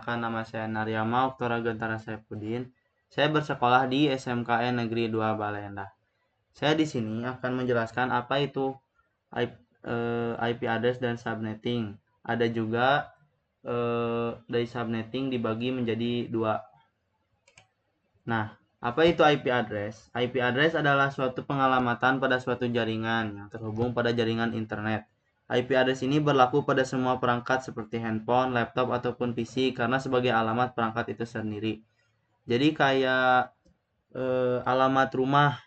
Perkenalkan, nama saya Naryama Oktora Gentara Saifuddin. Saya bersekolah di SMKN Negeri 2 Baleendah. Saya di sini akan menjelaskan apa itu IP address dan subnetting. Ada juga dari subnetting dibagi menjadi dua. Nah, apa itu IP address? IP address adalah suatu pengalamatan pada suatu jaringan yang terhubung pada jaringan internet. IP address ini berlaku pada semua perangkat seperti handphone, laptop, ataupun PC karena sebagai alamat perangkat itu sendiri. Jadi kayak alamat rumah.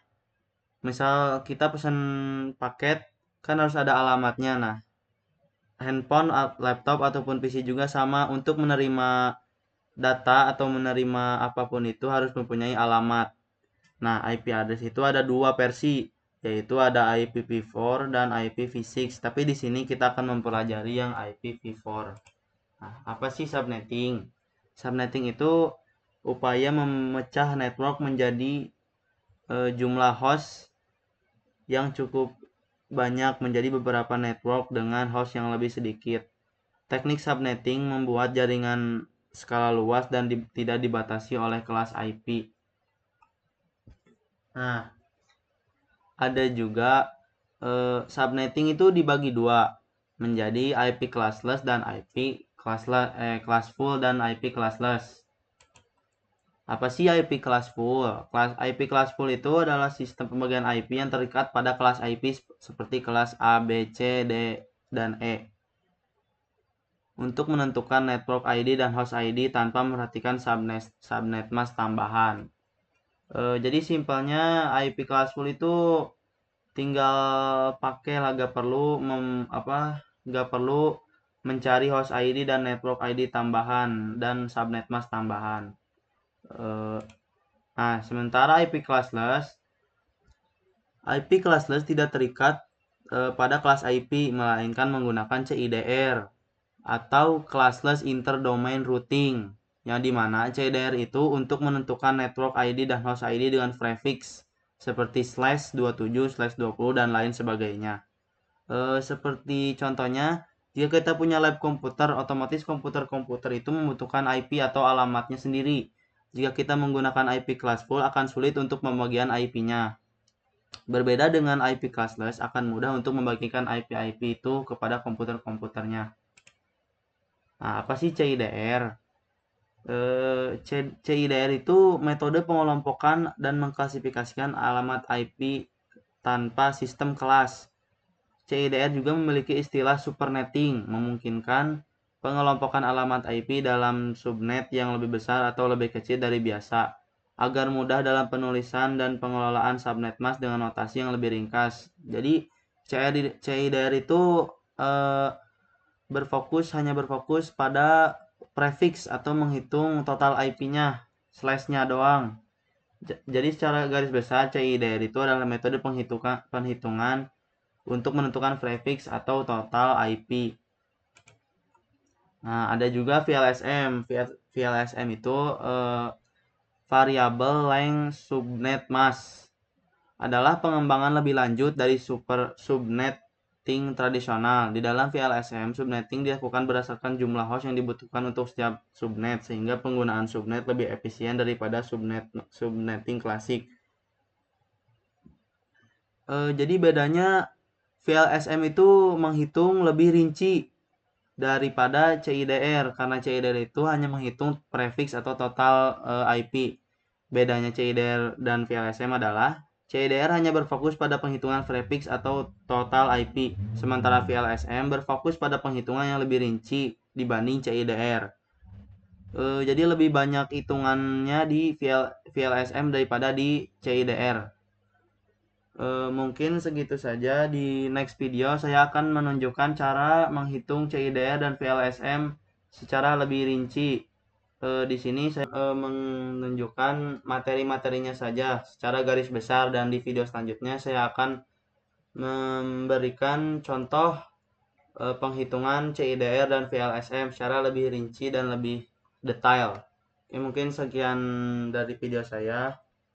Misal kita pesan paket, kan harus ada alamatnya. Nah, handphone, laptop, ataupun PC juga sama, untuk menerima data atau menerima apapun itu harus mempunyai alamat. Nah, IP address itu ada dua versi, yaitu ada IPv4 dan IPv6. Tapi di sini kita akan mempelajari yang IPv4. Nah, apa sih subnetting? Subnetting itu upaya memecah network menjadi jumlah host yang cukup banyak menjadi beberapa network dengan host yang lebih sedikit. Teknik subnetting membuat jaringan skala luas dan tidak dibatasi oleh kelas IP. Nah, ada juga subnetting itu dibagi dua menjadi IP classless dan IP classful dan IP classless. Apa sih IP classful? IP classful itu adalah sistem pembagian IP yang terikat pada kelas IP seperti kelas A, B, C, D, dan E untuk menentukan network ID dan host ID tanpa memperhatikan subnet mask tambahan. Jadi simpelnya IP classful itu tinggal pakai lah, gak perlu mencari host ID dan network ID tambahan dan subnet mask tambahan. Nah, sementara IP classless tidak terikat pada kelas IP, melainkan menggunakan CIDR atau classless interdomain routing, yang dimana CIDR itu untuk menentukan network ID dan host ID dengan prefix seperti /27/20 dan lain sebagainya. Seperti contohnya, jika kita punya lab komputer, otomatis komputer itu membutuhkan IP atau alamatnya sendiri. Jika kita menggunakan IP classful, akan sulit untuk pembagian IP-nya. Berbeda dengan IP classless, akan mudah untuk membagikan IP itu kepada komputer-komputernya. Nah, apa sih CIDR? CIDR itu metode pengelompokan dan mengklasifikasikan alamat IP tanpa sistem kelas. CIDR juga memiliki istilah supernetting, memungkinkan pengelompokan alamat IP dalam subnet yang lebih besar atau lebih kecil dari biasa, agar mudah dalam penulisan dan pengelolaan subnet mask dengan notasi yang lebih ringkas. Jadi CIDR itu hanya berfokus pada prefix atau menghitung total IP-nya, /nya doang. Jadi secara garis besar CIDR itu adalah metode penghitungan untuk menentukan prefix atau total IP. Nah, ada juga VLSM. VLSM itu variable length subnet mask. Adalah pengembangan lebih lanjut dari subnetting tradisional. Di dalam VLSM, subnetting dilakukan berdasarkan jumlah host yang dibutuhkan untuk setiap subnet, sehingga penggunaan subnet lebih efisien daripada subnetting klasik. Jadi bedanya VLSM itu menghitung lebih rinci daripada CIDR, karena CIDR itu hanya menghitung prefix atau total IP. Bedanya CIDR dan VLSM adalah CIDR hanya berfokus pada penghitungan prefix atau total IP, sementara VLSM berfokus pada penghitungan yang lebih rinci dibanding CIDR. Jadi lebih banyak hitungannya di VLSM daripada di CIDR. Mungkin segitu saja. Di next video saya akan menunjukkan cara menghitung CIDR dan VLSM secara lebih rinci. Di sini saya menunjukkan materi-materinya saja secara garis besar, dan di video selanjutnya saya akan memberikan contoh penghitungan CIDR dan VLSM secara lebih rinci dan lebih detail. Oke, mungkin sekian dari video saya.